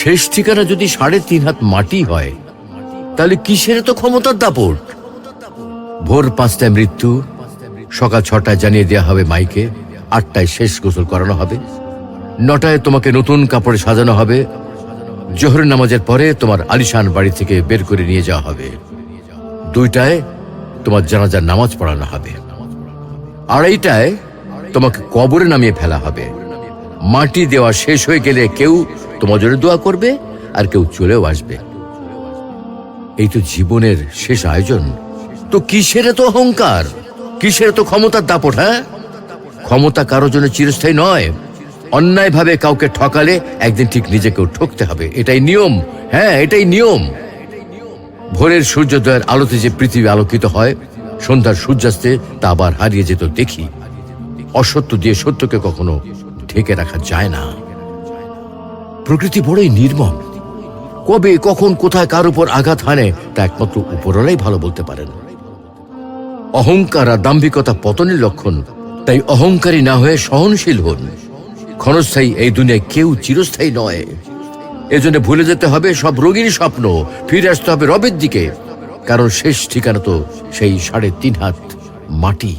শেষ ঠিকানা যদি 3.5 হাত মাটি হয়, তাহলে কিসের তো ক্ষমতার দাপট? ভোর 5টায় মৃত্যু, সকাল 6টায় জানিয়ে দেওয়া হবে মাইকে, 8টায় শেষ গোসল করানো হবে, 9টায় তোমাকে নতুন কাপড়ে সাজানো হবে, জোহরের নামাজের পরে তোমার আলিশান বাড়ি থেকে বের করে নিয়ে যাওয়া হবে, 2টায় তোমার জানাজার নামাজ পড়ানো হবে, 2:30টায় তোমাকে কবরে নামিয়ে ফেলা হবে। মাটি দেওয়া শেষ হয়ে গেলে কেউ তোমার জন্য দোয়া করবে, আর কেউ চলেও আসবে। এই তো জীবনের শেষ আয়োজন। তো কিসের তো অহংকার, কিসের তো ক্ষমতার দাপট? হ্যাঁ, ক্ষমতা কারোর জন্য চিরস্থায়ী নয়। অন্যায়ভাবে কাউকে ঠকালে একদিন ঠিক নিজেকেও ঠকতে হবে, এটাই নিয়ম। হ্যাঁ, এটাই নিয়ম। ভোরের সূর্যোদয়ের আলোতে যে পৃথিবী আলোকিত হয়, সন্ধ্যার সূর্যাস্তে তা আবার হারিয়ে যেত দেখি। অসত্য দিয়ে সত্যকে কখনো ঢেকে রাখা যায় না। প্রকৃতি বড়ই নির্মম। কবে, কখন, কোথায় কার উপর আঘাত হানে তা একমাত্র উপরওয়ালাই ভালো বলতে পারেন। অহংকার আর দাম্ভিকতা পতনের লক্ষণ, তাই অহংকারী না হয়ে সহনশীল হন। ক্ষণস্থায়ী এই দুনিয়ায় কেউ চিরস্থায়ী নয়। এজন্য ভুলে যেতে হবে সব রঙিন স্বপ্ন, ফিরে আসতে হবে রবের দিকে, কারণ শেষ ঠিকানা তো সেই 3.5 হাত মাটি।